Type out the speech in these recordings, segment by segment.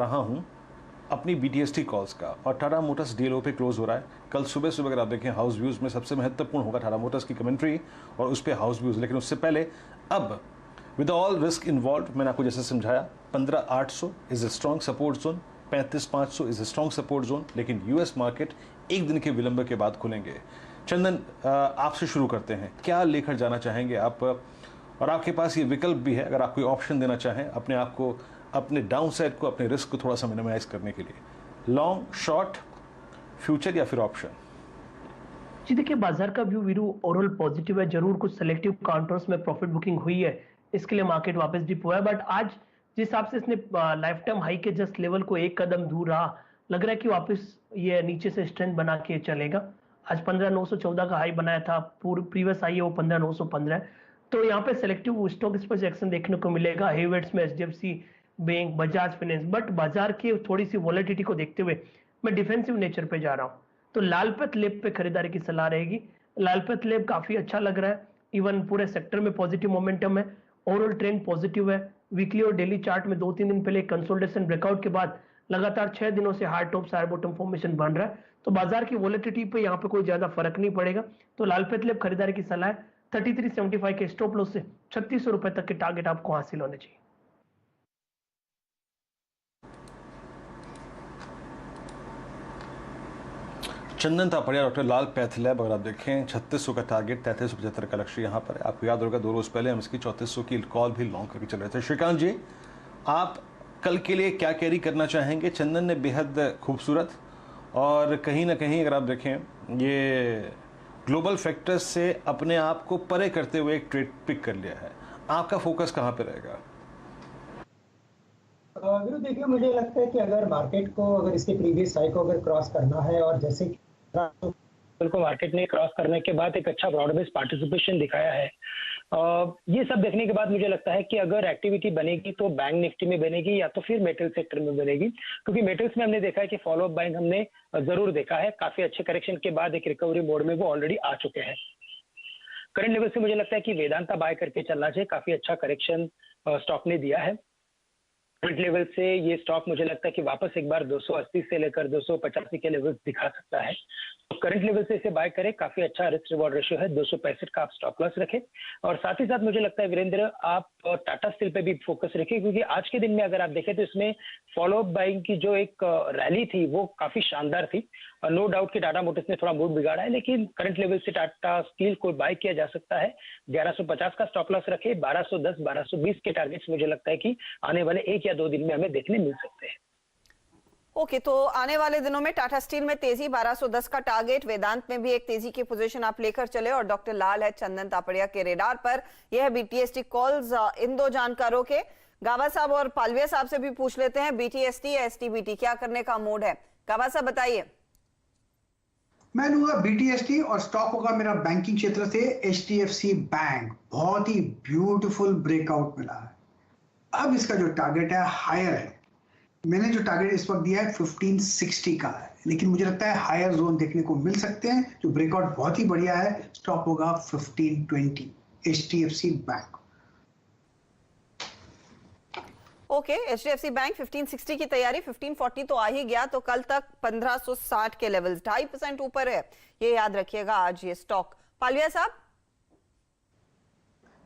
रहा हूं अपनी बीटीएसटी कॉल्स का, और टाटा मोटर्स डीएलओ पे क्लोज हो रहा है। कल सुबह सुबह अगर आप देखें हाउस व्यूज़ में सबसे महत्वपूर्ण होगा टाटा मोटर्स की कमेंट्री और उस पर हाउस व्यूज़। लेकिन उससे पहले अब विद ऑल रिस्क इन्वॉल्व, मैंने आपको जैसे समझाया, 15,800 is a strong support zone, 35,500 is a strong support zone. लेकिन यूएस मार्केट एक दिन के विलंब के बाद खुलेंगे। चंदन, आपसे शुरू करते हैं, क्या लेकर जाना चाहेंगे आप? और आपके पास ये विकल्प भी है, अगर आप कोई ऑप्शन देना चाहें अपने आप को, अपने डाउन साइड को, अपने रिस्क को थोड़ा सा मिनिमाइज करने के लिए, लॉन्ग, शॉर्ट, फ्यूचर या फिर ऑप्शन? जी देखिए, बाजार का व्यू वीरू ओवरऑल पॉजिटिव है। जरूर कुछ सेलेक्टिव काउंटर्स में प्रॉफिट बुकिंग हुई है, इसके लिए मार्केट वापस डिप हुआ है। बट आज जिस हिसाब से इसने लाइफ टाइम हाई के जस्ट लेवल को एक कदम दूर रहा, लग रहा है कि वापस ये नीचे से स्ट्रेंथ बना के चलेगा। आज 15,914 का हाई बनाया था, प्रीवियस हाई है वो 15,915 है। तो यहाँ पे सेलेक्टिव स्टॉक इस पर एक्शन देखने को मिलेगा। हेवेट्स में HDFC bank, Bajaj finance. But बाजार की थोड़ी सी वॉलेटिलिटी को देखते हुए मैं डिफेंसिव नेचर पे जा रहा हूँ। तो लालपत लेब पे खरीदारी की सलाह रहेगी। लालपत लेब काफी अच्छा लग रहा है, इवन पूरे सेक्टर में पॉजिटिव मोमेंटम है, ओवरऑल ट्रेंड पॉजिटिव है। वीकली और डेली चार्ट में 2-3 दिन पहले कंसोलिडेशन ब्रेकआउट के बाद लगातार 6 दिनों से hard top high bottom formation बन रहा है। तो बाजार की वॉलेटिलिटी पे यहाँ पे कोई ज्यादा फर्क नहीं पड़ेगा। तो लालपत लेब खरीदारी की सलाह है। 3375 के स्टॉप लॉस से 3600 रुपए तक के टारगेट आपको हासिल होने चाहिए। चंदन तापड़िया, डॉक्टर लाल पैथलैब, अगर आप देखें 3600 का टारगेट, 3375 का लक्ष्य यहाँ पर है। आपको याद होगा 2 रोज पहले हम इसकी 3400 की कॉल भी लॉन्ग करके चल रहे थे। श्रीकांत जी, आप कल के लिए क्या कैरी करना चाहेंगे? चंदन ने बेहद खूबसूरत और कहीं ना कहीं अगर आप देखें ये ग्लोबल फैक्टर्स से अपने आप को परे करते हुए एक ट्रेड पिक कर लिया है। आपका फोकस कहाँ पे रहेगा? वीरू देखिए, मुझे लगता है कि अगर मार्केट को, अगर इसके प्रीवियस हाई को अगर क्रॉस करना है, और जैसे को मार्केट ने क्रॉस करने के बाद एक अच्छा ब्रॉड बेस्ड पार्टिसिपेशन दिखाया है, ये सब देखने के बाद मुझे लगता है कि अगर एक्टिविटी बनेगी तो बैंक निफ्टी में बनेगी या तो फिर मेटल सेक्टर में बनेगी। क्योंकि मेटल्स में हमने देखा है कि फॉलो अप बाइंग हमने जरूर देखा है, काफी अच्छे करेक्शन के बाद एक रिकवरी मोड में वो ऑलरेडी आ चुके हैं। करंट लेवल से मुझे लगता है कि वेदांता बाय करके चलना चाहिए, काफी अच्छा करेक्शन स्टॉक ने दिया है। करंट लेवल से ये स्टॉक मुझे लगता है कि वापस एक बार 280 से लेकर 285 के लेवल दिखा सकता है। तो करंट लेवल से इसे बाय करें, काफी अच्छा रिस्क रिवॉर्ड रेशियो है। 265 का आप स्टॉप लॉस रखें। और साथ ही साथ मुझे लगता है वीरेंद्र, आप टाटा स्टील पे भी फोकस रखें, क्योंकि आज के दिन में अगर आप देखें तो इसमें फॉलो अप बाइंग की जो एक रैली थी वो काफी शानदार थी। नो डाउट कि टाटा मोटर्स ने थोड़ा मूड बिगाड़ा है, लेकिन करंट लेवल से टाटा स्टील को बाय किया जा सकता है। 1150 का स्टॉप लॉस रखे। 1210, 1220 के टारगेट्स मुझे लगता है कि आने वाले 1 या 2 दिन में हमें देखने मिल सकते हैं। ओके, तो आने वाले दिनों में टाटा स्टील में तेजी, 1210 का टारगेट, वेदांत में भी एक तेजी की पोजीशन आप लेकर चले, और डॉक्टर लाल है चंदन तापड़िया के रेडार पर। यह है बीटीएसटी कॉल्स। इन दो जानकारों के गावा साहब और पालविया साहब से भी पूछ लेते हैं, बीटीएसटी या एसटीबीटी क्या करने का मूड है? गावा साहब बताइए। मैं लूंगा बीटीएसटी और स्टॉक होगा मेरा बैंकिंग क्षेत्र से एचडीएफसी बैंक। बहुत ही ब्यूटीफुल ब्रेकआउट मिला है। अब इसका जो टारगेट है हायर है। मैंने जो टारगेट इस वक्त दिया है 1560 का है, लेकिन मुझे लगता है हायर जोन देखने को मिल सकते हैं। जो ब्रेकआउट बहुत ही बढ़िया है, स्टॉप होगा 1520 HDFC bank. Okay, HDFC bank 1560 की तैयारी, 1540 तो आ ही गया, तो कल तक 1560 के लेवल्स 2.5% ऊपर है, ये याद रखिएगा आज ये स्टॉक। पालविया साहब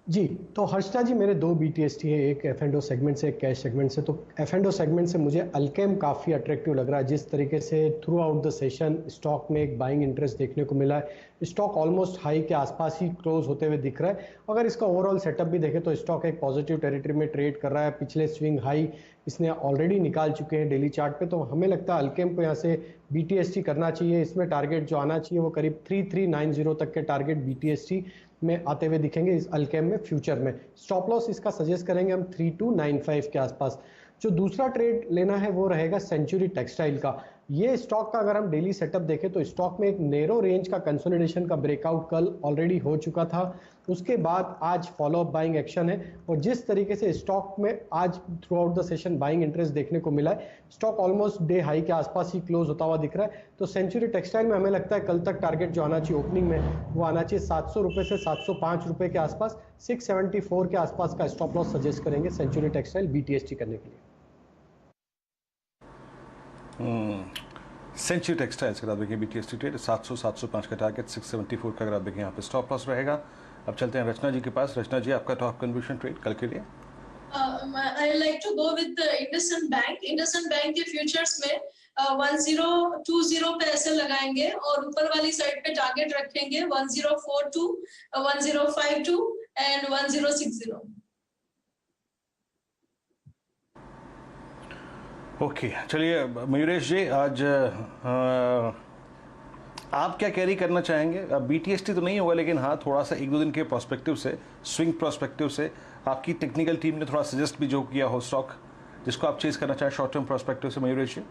जी, तो हर्षिता जी, मेरे 2 बीटीएसटी है, एक एफ&ओ सेगमेंट से, एक कैश सेगमेंट से। तो एफ&ओ सेगमेंट से मुझे अल्केम काफ़ी अट्रैक्टिव लग रहा है। जिस तरीके से through out the session stock में एक बाइंग इंटरेस्ट देखने को मिला है, स्टॉक ऑलमोस्ट हाई के आसपास ही क्लोज होते हुए दिख रहा है। अगर इसका ओवरऑल सेटअप भी देखें तो स्टॉक एक पॉजिटिव टेरिटरी में ट्रेड कर रहा है। पिछले स्विंग हाई इसने ऑलरेडी निकाल चुके हैं डेली चार्ट पे। तो हमें लगता है अल्केम को यहाँ से बीटीएसटी करना चाहिए। इसमें टारगेट जो आना चाहिए वो करीब 3390 तक के टारगेट बीटीएसटी में आते हुए दिखेंगे इस अल्केम में फ्यूचर में। स्टॉप लॉस इसका सजेस्ट करेंगे हम 3295 के आसपास। जो दूसरा ट्रेड लेना है वो रहेगा सेंचुरी टेक्सटाइल का। ये स्टॉक का अगर हम डेली सेटअप देखें तो स्टॉक में एक नैरो रेंज का कंसोलिडेशन का ब्रेकआउट कल ऑलरेडी हो चुका था। उसके बाद आज फॉलो अप बाइंग एक्शन है, और जिस तरीके से स्टॉक में आज through out the session buying interest देखने को मिला है, स्टॉक ऑलमोस्ट डे हाई के आसपास ही क्लोज होता हुआ दिख रहा है। तो सेंचुरी टेक्सटाइल में हमें लगता है कल तक टारगेट जो आना चाहिए ओपनिंग में वो आना चाहिए 700 रुपए से 705 रुपए के आसपास। 674 के आसपास का स्टॉप लॉस सजेस्ट करेंगे सेंचुरी टेक्सटाइल बीटीएसटी करने के लिए। सेंचुरी टेक्सटाइल्स का देखिए BTST ट्रेड 700-705 का टारगेट 674 का अगर आप देखें यहाँ पे स्टॉप लॉस रहेगा। अब चलते हैं रचना जी के पास। रचना जी, आपका टॉप कन्वर्शन ट्रेड कल के लिए? I like to go with the IndusInd Bank. IndusInd Bank के फ्यूचर्स में 1020 पे ऐसे लगाएंगे और ऊपर वाली साइड पे टारगेट रखेंगे 1042, 1052 एंड 1060। ओके, चलिए मयूरेश जी, आज आप क्या कैरी करना चाहेंगे? अब BTST तो नहीं होगा, लेकिन हाँ थोड़ा सा 1-2 दिन के प्रोस्पेक्टिव से, स्विंग प्रोस्पेक्टिव से आपकी टेक्निकल टीम ने थोड़ा सजेस्ट भी जो किया हो स्टॉक जिसको आप चेज करना चाहें शॉर्ट टर्म प्रोस्पेक्टिव से, मयूरेश जी?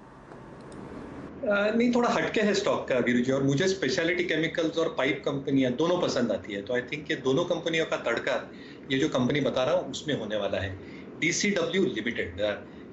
नहीं, थोड़ा हटके है स्टॉक का वीरू जी, और मुझे स्पेशलिटी केमिकल्स और पाइप कंपनियां दोनों पसंद आती है। तो आई थिंक ये दोनों कंपनियों का तड़का ये जो कंपनी बता रहा हूँ उसमें होने वाला है। DCW लिमिटेड,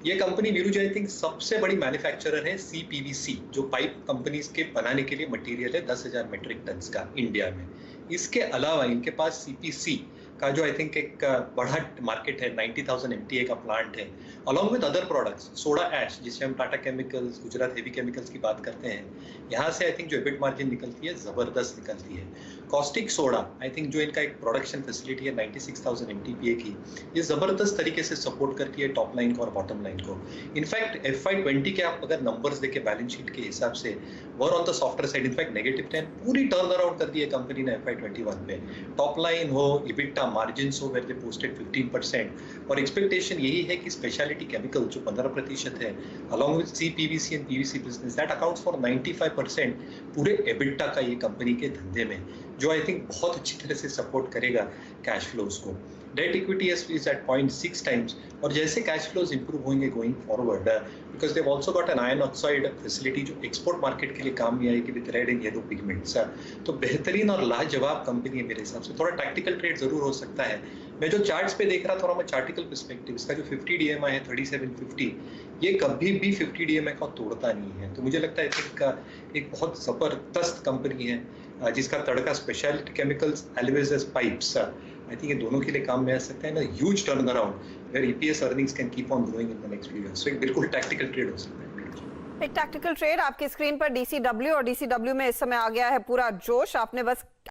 ये कंपनी वीरू जी आई थिंक सबसे बड़ी मैन्युफैक्चरर है CPVC, जो पाइप कंपनीज के बनाने के लिए मटेरियल है 10,000 मेट्रिक टन का इंडिया में। इसके अलावा इनके पास CPC का जो आई थिंक एक बड़ा मार्केट है, 90,000 MTA का प्लांट है, along with other products. Soda ash जिसे हम Tata Chemicals, Gujarat Heavy Chemicals की बात करते हैं, यहाँ से आई थिंक जो एबिट मार्जिन निकलती है जबरदस्त निकलती है। कॉस्टिक सोडा आई थिंक जो इनका एक प्रोडक्शन फैसिलिटी है 96,000 MTPA की, ये जबरदस्त तरीके से सपोर्ट करती है टॉप लाइन को और बॉटम लाइन को। इनफैक्ट FY20 के आप अगर नंबर्स देखे बैलेंस शीट के हिसाब से were on the software side, in fact -10 पूरी टर्न अराउंड कर दी है कंपनी ने FY21 में। टॉप लाइन हो, इबिटा मार्जिन्स हो, वेयर दे पोस्टेड 15%, और एक्सपेक्टेशन यही है कि स्पेशलिटी केमिकल जो 15% है, along with CPVC and PVC business, that accounts for 95% पूरे एबिटा का ये कंपनी के धंधे में, जो आई थिंक बहुत अच्छी तरह से सपोर्ट करेगा कैश फ्लोज को। Debt equity is at 0.6 times, और जैसे कैश फ्लोज इंप्रूव होंगे going forward, because they also got an iron oxide facility जो एक्सपोर्ट मार्केट के लिए काम में आएगी with red and yellow pigments. तो बेहतरीन और लाजवाब कंपनी है मेरे हिसाब से। थोड़ा टैक्टिकल ट्रेड जरूर हो सकता है। मैं जो चार्ट्स पे देख रहा था, मैं चार्टिकल पर्सपेक्टिव, इसका जो 50 DMI है 3750, ये कभी भी 50 DMI को तोड़ता नहीं है। तो मुझे लगता है एक बहुत जबरदस्त कंपनी है जिसका तड़का specialty chemicals always as pipes, I think ये दोनों के लिए काम में आ सकता है ना। Huge turn around where EPS earnings can keep on growing in the next few years. So एक बिल्कुल टैक्टिकल ट्रेड हो सकता है। एक टैक्टिकल ट्रेड आपकी स्क्रीन पर DCW, और DCW में इस समय आ गया है पूरा जोश। आपने बस